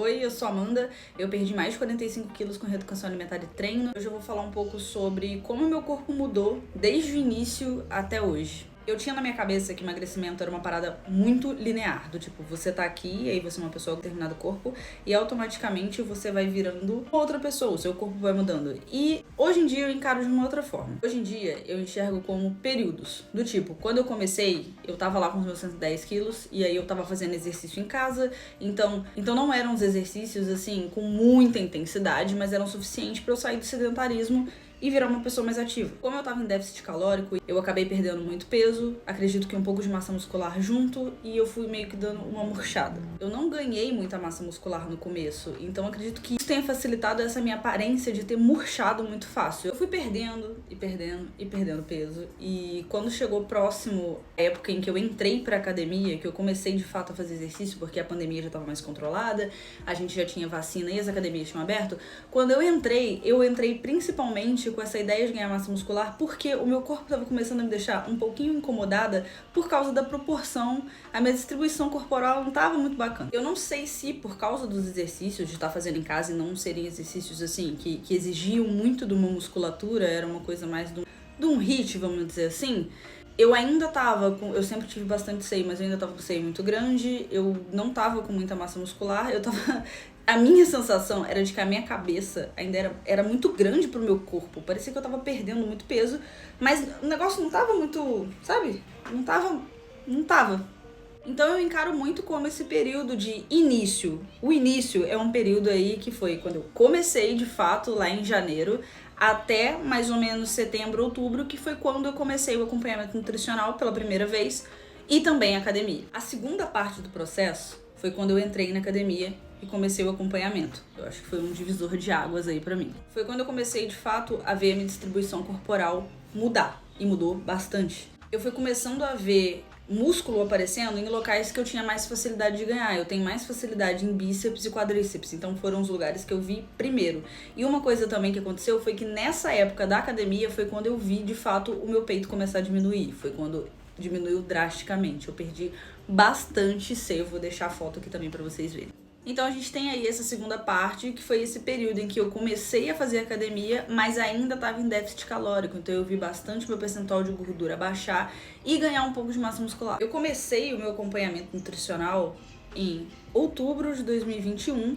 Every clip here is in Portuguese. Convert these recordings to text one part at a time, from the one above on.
Oi, eu sou a Amanda, eu perdi mais de 45 quilos com reeducação alimentar e treino. Hoje eu vou falar um pouco sobre como meu corpo mudou desde o início até hoje. Eu tinha na minha cabeça que emagrecimento era uma parada muito linear, do tipo, você tá aqui, e aí você é uma pessoa com determinado corpo, e automaticamente você vai virando outra pessoa, o seu corpo vai mudando. E hoje em dia eu encaro de uma outra forma. Hoje em dia eu enxergo como períodos, do tipo, quando eu comecei, eu tava lá com os meus 110 quilos, e aí eu tava fazendo exercício em casa, então não eram os exercícios, assim, com muita intensidade, mas eram suficientes pra eu sair do sedentarismo e virar uma pessoa mais ativa. Como eu tava em déficit calórico, eu acabei perdendo muito peso, acredito que um pouco de massa muscular junto, e eu fui meio que dando uma murchada. Eu não ganhei muita massa muscular no começo, então acredito que isso tenha facilitado essa minha aparência de ter murchado muito fácil. Eu fui perdendo peso, e quando chegou próximo à época em que eu entrei pra academia, que eu comecei de fato a fazer exercício, porque a pandemia já tava mais controlada, a gente já tinha vacina e as academias tinham aberto, quando eu entrei principalmente com essa ideia de ganhar massa muscular, porque o meu corpo estava começando a me deixar um pouquinho incomodada por causa da proporção, a minha distribuição corporal não estava muito bacana. Eu não sei se por causa dos exercícios de estar fazendo em casa e não serem exercícios assim, que exigiam muito de uma musculatura, era uma coisa mais de um HIIT, vamos dizer assim. Eu ainda tava com... Eu sempre tive bastante seio, mas eu ainda tava com seio muito grande. Eu não tava com muita massa muscular. A minha sensação era de que a minha cabeça ainda era muito grande pro meu corpo. Parecia que eu tava perdendo muito peso. Mas o negócio não tava muito... Sabe? Não tava. Então eu encaro muito como esse período de início. O início é um período aí que foi quando eu comecei, de fato, lá em janeiro, até mais ou menos setembro, outubro, que foi quando eu comecei o acompanhamento nutricional pela primeira vez e também a academia. A segunda parte do processo foi quando eu entrei na academia e comecei o acompanhamento. Eu acho que foi um divisor de águas aí pra mim. Foi quando eu comecei, de fato, a ver a minha distribuição corporal mudar. E mudou bastante. Eu fui começando a ver músculo aparecendo em locais que eu tinha mais facilidade de ganhar. Eu tenho mais facilidade em bíceps e quadríceps, então foram os lugares que eu vi primeiro. E uma coisa também que aconteceu foi que nessa época da academia foi quando eu vi, de fato, o meu peito começar a diminuir. Foi quando diminuiu drasticamente. Eu perdi bastante seio. Vou deixar a foto aqui também pra vocês verem. Então a gente tem aí essa segunda parte, que foi esse período em que eu comecei a fazer academia, mas ainda estava em déficit calórico, então eu vi bastante meu percentual de gordura baixar e ganhar um pouco de massa muscular. Eu comecei o meu acompanhamento nutricional em outubro de 2021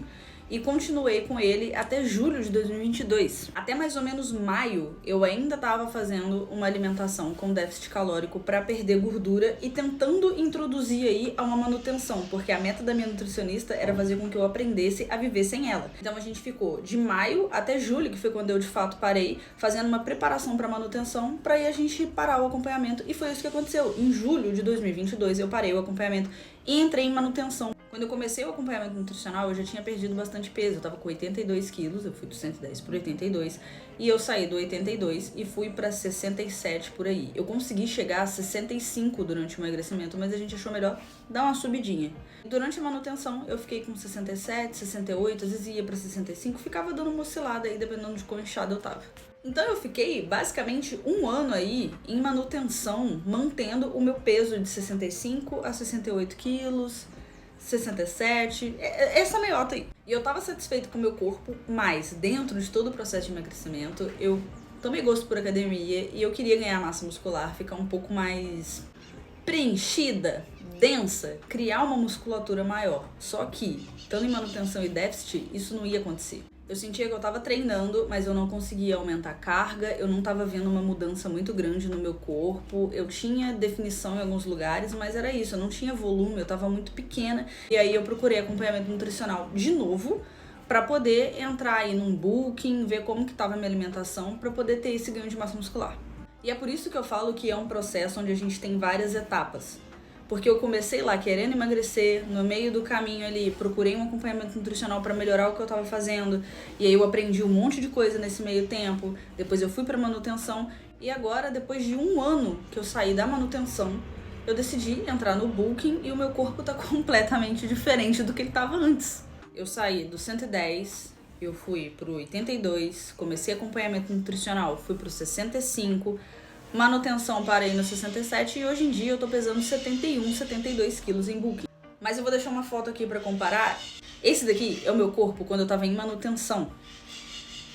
e continuei com ele até julho de 2022. Até mais ou menos maio, eu ainda estava fazendo uma alimentação com déficit calórico para perder gordura e tentando introduzir aí a uma manutenção, porque a meta da minha nutricionista era fazer com que eu aprendesse a viver sem ela. Então a gente ficou de maio até julho, que foi quando eu de fato parei, fazendo uma preparação para manutenção, para aí a gente parar o acompanhamento, e foi isso que aconteceu. Em julho de 2022 eu parei o acompanhamento e entrei em manutenção. Quando eu comecei o acompanhamento nutricional, eu já tinha perdido bastante peso. Eu tava com 82 quilos, eu fui do 110 por 82, e eu saí do 82 e fui pra 67 por aí. Eu consegui chegar a 65 durante o emagrecimento, mas a gente achou melhor dar uma subidinha. Durante a manutenção, eu fiquei com 67, 68, às vezes ia pra 65, ficava dando uma oscilada aí, dependendo de quão inchada eu tava. Então eu fiquei basicamente um ano aí em manutenção, mantendo o meu peso de 65 a 68 quilos, 67, essa meiota aí. E eu tava satisfeita com o meu corpo, mas dentro de todo o processo de emagrecimento, eu tomei gosto por academia e eu queria ganhar massa muscular, ficar um pouco mais preenchida, densa, criar uma musculatura maior. Só que, estando em manutenção e déficit, isso não ia acontecer. Eu sentia que eu tava treinando, mas eu não conseguia aumentar a carga, eu não tava vendo uma mudança muito grande no meu corpo, eu tinha definição em alguns lugares, mas era isso, eu não tinha volume, eu tava muito pequena. E aí eu procurei acompanhamento nutricional de novo, pra poder entrar aí num booking, ver como que tava a minha alimentação, pra poder ter esse ganho de massa muscular. E é por isso que eu falo que é um processo onde a gente tem várias etapas. Porque eu comecei lá querendo emagrecer, no meio do caminho ali procurei um acompanhamento nutricional para melhorar o que eu tava fazendo, e aí eu aprendi um monte de coisa nesse meio tempo, depois eu fui para manutenção, e agora, depois de um ano que eu saí da manutenção, eu decidi entrar no bulking e o meu corpo tá completamente diferente do que ele tava antes. Eu saí do 110, eu fui pro 82, comecei acompanhamento nutricional, fui pro 65, manutenção parei no 67 e hoje em dia eu tô pesando 71, 72 quilos em bulking. Mas eu vou deixar uma foto aqui pra comparar Esse daqui é o meu corpo quando eu tava em manutenção.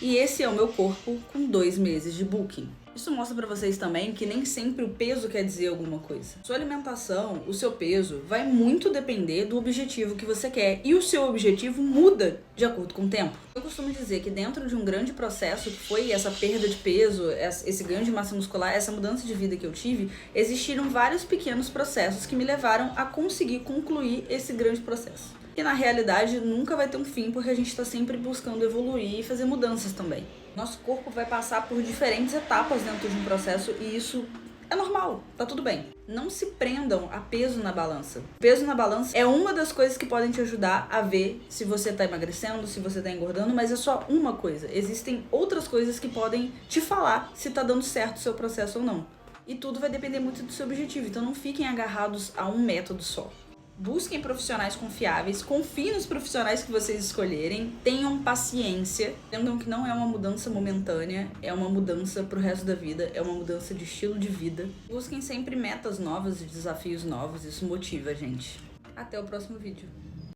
E esse é o meu corpo com 2 meses de booking. Isso mostra pra vocês também que nem sempre o peso quer dizer alguma coisa. Sua alimentação, o seu peso, vai muito depender do objetivo que você quer. E o seu objetivo muda de acordo com o tempo. Eu costumo dizer que dentro de um grande processo, que foi essa perda de peso, esse ganho de massa muscular, essa mudança de vida que eu tive, existiram vários pequenos processos que me levaram a conseguir concluir esse grande processo. E na realidade nunca vai ter um fim, porque a gente está sempre buscando evoluir e fazer mudanças também. Nosso corpo vai passar por diferentes etapas dentro de um processo e isso é normal, tá tudo bem. Não se prendam a peso na balança. Peso na balança é uma das coisas que podem te ajudar a ver se você tá emagrecendo, se você tá engordando, mas é só uma coisa. Existem outras coisas que podem te falar se tá dando certo o seu processo ou não. E tudo vai depender muito do seu objetivo, então não fiquem agarrados a um método só. Busquem profissionais confiáveis, confiem nos profissionais que vocês escolherem, tenham paciência. Entendam que não é uma mudança momentânea, é uma mudança pro resto da vida, é uma mudança de estilo de vida. Busquem sempre metas novas e desafios novos, isso motiva a gente. Até o próximo vídeo.